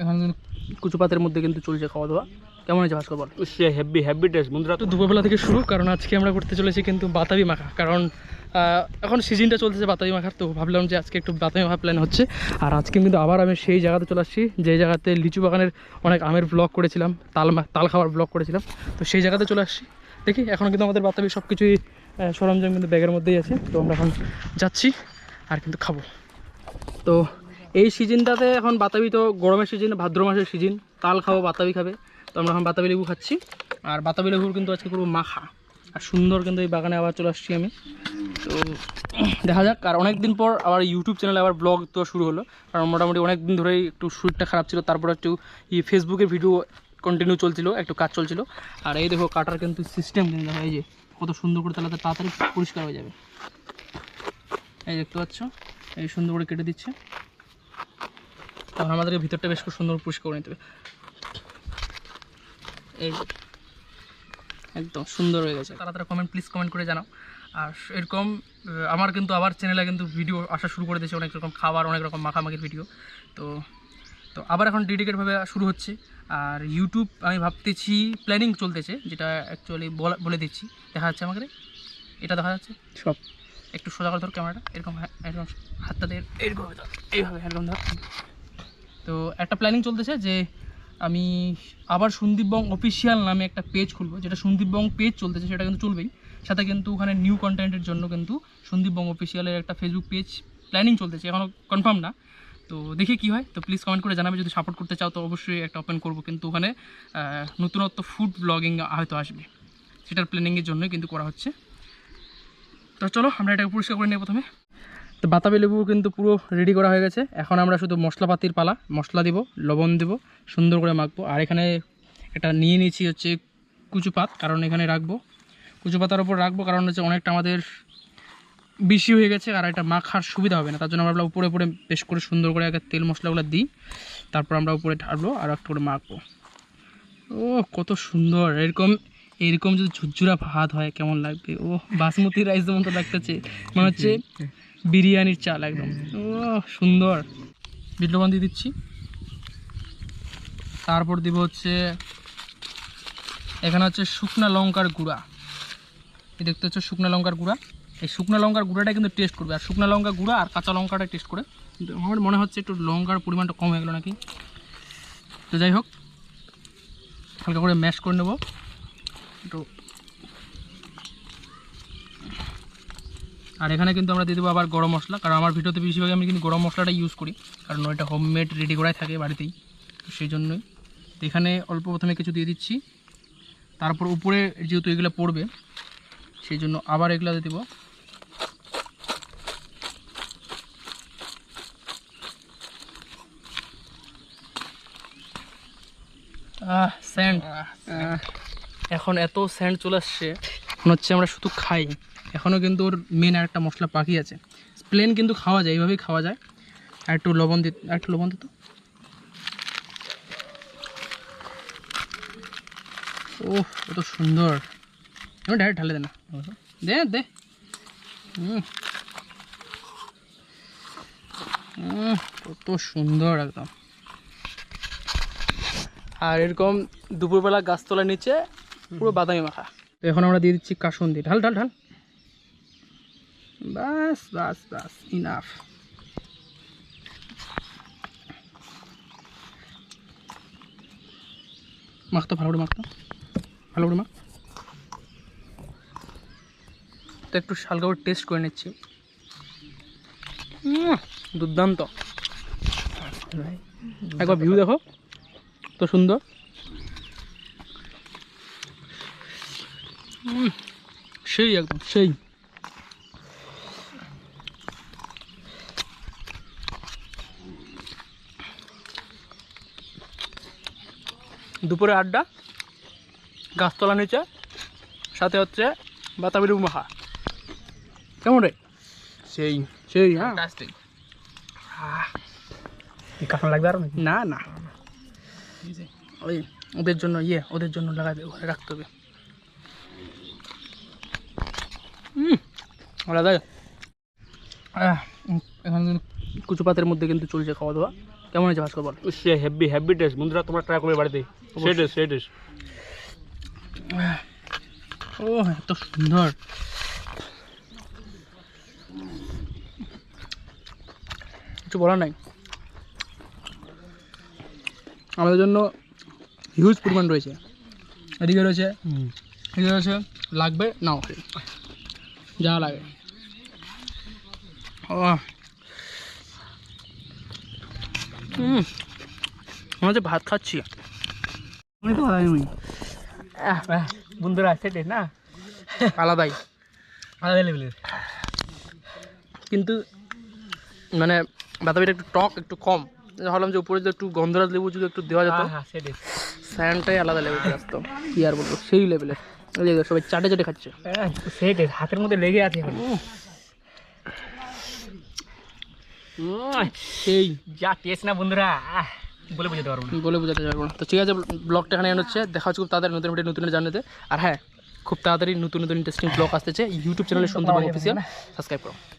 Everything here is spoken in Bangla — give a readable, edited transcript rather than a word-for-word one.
এখন কুচু পাতের মধ্যে কিন্তু চলছে খাওয়া দাওয়া। কেমন হয়েছে ভাস্কর বল? সে হেভি হেভি টেস্ট বন্ধুরা। তো দুপুরবেলা থেকে শুরু, কারণ আজকে আমরা করতে চলেছি কিন্তু বাতাবি মাখা, কারণ এখন সিজনটা চলতেছে বাতাবি মাখার। তো ভাবলাম যে আজকে একটু বাতাবি মাখা প্ল্যান হচ্ছে। আর আজকে কিন্তু আবার আমি সেই জায়গাতে চলে আসছি যে জায়গাতে লিচু বাগানের অনেক আমের ব্লগ করেছিলাম, তাল খাওয়ার ব্লগ করেছিলাম। তো সেই জায়গাতে চলে আসছি। দেখি এখন কিন্তু আমাদের বাতাবি সব কিছুই সরঞ্জাম কিন্তু ব্যাগের মধ্যেই আছে। তো আমরা এখন যাচ্ছি আর কিন্তু খাবো। তো এই সিজনটাতে এখন বাতাবি, তো গরমের সিজন, ভাদ্র মাসের সিজন, তাল খাবো, বাতাবি খাবে। তো আমরা এখন বাতাবি লেবু খাচ্ছি। আর বাতাবি লেবুর কিন্তু আজকে করবো মাখা। আর সুন্দর কিন্তু এই বাগানে আবার চলে আসছি আমি। তো দেখা যাক। আর অনেক দিন পর আবার ইউটিউব চ্যানেলে আবার ব্লগ তো শুরু হলো, কারণ মোটামুটি অনেক দিন ধরেই একটু শরীরটা খারাপ ছিল। তারপর একটু ফেসবুকের ভিডিও কন্টিনিউ চলছিল, একটু কাজ চলছিল। আর এই দেখো কাটার কিন্তু সিস্টেম কিন্তু এই যে কত সুন্দর করে, তাহলে তাড়াতাড়ি পরিষ্কার হয়ে যাবে। এই দেখতে পাচ্ছ, এই সুন্দর করে কেটে দিচ্ছে। তখন আমাদেরকে ভিতরটা বেশ খুব সুন্দর পরিষ্কার করে নিতে হবে। এই একদম সুন্দর হয়ে গেছে। তাড়াতাড়ি প্লিজ কমেন্ট করে জানাও। আর এরকম আমার কিন্তু আবার চ্যানেলে কিন্তু ভিডিও আসা শুরু করে দিয়েছে, অনেক রকম খাবার, অনেক রকম মাখামাখির ভিডিও। তো তো আবার এখন ডেডিকেটভাবে শুরু হচ্ছে। আর ইউটিউব আমি ভাবতেছি, প্ল্যানিং চলতেছে, যেটা অ্যাকচুয়ালি বলে দিচ্ছি। দেখা যাচ্ছে আমাকে, এটা দেখা যাচ্ছে সব। একটু সোজা করে ধর ক্যামেরাটা, এরকম এরকম হাতটা দিয়ে এরকম এইভাবে এরকম ধর। তো একটা প্ল্যানিং চলতেছে যে আমি আবার সন্দীপ বং অফিসিয়াল নামে একটা পেজ খুলবো। যেটা সন্দীপ বং পেজ চলতেছে সেটা কিন্তু চলবেই, সাথে কিন্তু ওখানে নিউ কন্টেন্টের জন্য কিন্তু সন্দীপ বং অফিসিয়ালের একটা ফেসবুক পেজ প্ল্যানিং চলতেছে, এখনও কনফার্ম না। তো দেখি কী হয়। তো প্লিজ কমেন্ট করে জানাবে, যদি সাপোর্ট করতে চাও তো অবশ্যই একটা ওপেন করবো। কিন্তু ওখানে নতুনত্ব ফুড ব্লগিং হয়তো আসবে, সেটার প্ল্যানিংয়ের জন্যই কিন্তু করা হচ্ছে। তো চলো আমরা এটাকে পরিষ্কার করে নিই প্রথমে। তো বাতাবি লেবু কিন্তু পুরো রেডি করা হয়ে গেছে। এখন আমরা শুধু মশলাপাতির পালা, মশলা দিব, লবণ দেব, সুন্দর করে মাখবো। আর এখানে এটা নিয়ে নিয়েছি হচ্ছে কুচু পাত, কারণ এখানে রাখবো, কুচু পাতার ওপর রাখবো, কারণ হচ্ছে অনেকটা আমাদের বেশি হয়ে গেছে আর এটা মাখার সুবিধা হবে না। তার জন্য আমরা উপরে উপরে বেশ করে সুন্দর করে আগে তেল মশলাগুলো দিই, তারপর আমরা উপরে ঢালবো আর একটু করে মাখবো। ও কত সুন্দর! এরকম যদি ঝুরঝুরা ভাত হয় কেমন লাগবে! ও বাসমতি রাইস যেমন তো লাগতেছে, মনে হচ্ছে বিরিয়ানির চাল একদম। ও সুন্দর! বিট লবণ দিয়ে দিচ্ছি। তারপর দিব হচ্ছে এখানে হচ্ছে শুকনা লঙ্কার গুঁড়া। এই দেখতে হচ্ছে শুকনা লঙ্কার গুঁড়া। এই শুকনা লঙ্কার গুঁড়াটা কিন্তু টেস্ট করবে, আর শুকনা লঙ্কা গুঁড়া আর কাঁচা লঙ্কাটা টেস্ট করে। কিন্তু আমার মনে হচ্ছে একটু লঙ্কার পরিমাণটা কম হয়ে গেলো নাকি। তো যাই হোক, হালকা করে ম্যাশ করে নেব একটু। আর এখানে কিন্তু আমরা দিয়ে দেবো আবার গরম মশলা, কারণ আমার ভিডিওতে বেশিরভাগ আমি কিন্তু গরম মশলাটা ইউজ করি, কারণ ওইটা হোমমেড রেডি করাই থাকে বাড়িতেই, তো সেই জন্যই। তো এখানে অল্প প্রথমে কিছু দিয়ে দিচ্ছি, তারপর উপরে যেহেতু এগুলো পড়বে সেই জন্য আবার এগুলো দিয়ে দেবো। স্যান্ড, এখন এত স্যান্ড চলে আসছে, মনে হচ্ছে আমরা শুধু খাই। এখনও কিন্তু ওর মেন আর একটা মশলা বাকি আছে। প্লেন কিন্তু খাওয়া যায়, এইভাবেই খাওয়া যায়। আর একটু লবণ দিত, আর একটু লবণ দিত। ও কত সুন্দর! আমি ডাইরেক্ট ঢালে দে না, দে দে। কত সুন্দর একদম। আর এরকম দুপুরবেলা গাছতলার নিচে পুরো বাদামি মাখা। তো এখন আমরা দিয়ে দিচ্ছি কাসুন্দি। ঢাল ঢাল ঢাল, বাস বাস বাস, ইনাফ। মাখতো ভালো করে, মাখতো ভালো করে মাখ। তো একটু হালকা করে টেস্ট করে নিচ্ছি। দুর্দান্ত! একবার ভিউ দেখো, তো সুন্দর। সেই একদম সেই। দুপুরে আড্ডা, গাছতলা নিচে, সাথে হচ্ছে বাতাবি লেবু মাখা। কেমন রে? সেই সেই। হ্যাঁ, কাঁচা লাগবে আর না না, ওই ওদের জন্য ওদের জন্য লাগাবে, ওখানে রাখতে হবে। আলাদা। এখন কুচু পাতের মধ্যে কিন্তু চলছে খাওয়া দাওয়া। কেমন হয়েছে ভাস্কর বল? সে হেভি টেস্ট বন্ধুরা, তোমরা ট্রাই করবে বাড়িতে। সেই টেস্ট ও এত সুন্দর। কিছু বলার নাই, আমাদের জন্য হিউজ পরিমাণ রয়েছে। এদিকে রয়েছে, এদিকে রয়েছে, লাগবে নাও যা লাগে। ও মনে হচ্ছে ভাত খাচ্ছি। আমি তো ভালো আমি বন্ধুরা সেই টেস্ট না, আলাদাই, আলাদা লেভেলের। কিন্তু মানে বাতাবিটা একটু টক, একটু কম। ভাবলাম যে উপরে যে একটু গন্ধরাজ লেবু যদি একটু দেওয়া যেত, হ্যাঁ সেই টেস্ট। স্যান্ডটাই আলাদা লেভেলে আসতো। কি আর বলবো, সেই লেভেলের। সবাই চাটে চাটে খাচ্ছে। সেই টেস্ট হাতের মধ্যে লেগে আছে এখন। সেই যা টেস্ট না বন্ধুরা, বলে বোঝাতে পারবো না। বলে বোঝাতে পারবো না। তো ঠিক আছে, ব্লগটা এখানে এন্ড হচ্ছে। দেখা হচ্ছে খুব তাড়াতাড়ি নতুন ভিডিও, নতুন জানাতে। আর হ্যাঁ, খুব তাড়াতাড়ি নতুন নতুন ইন্টারেস্টিং ব্লগ আসতেছে ইউটিউব চ্যানেলে সুন্দরবন অফিসিয়াল। সাবস্ক্রাইব করো।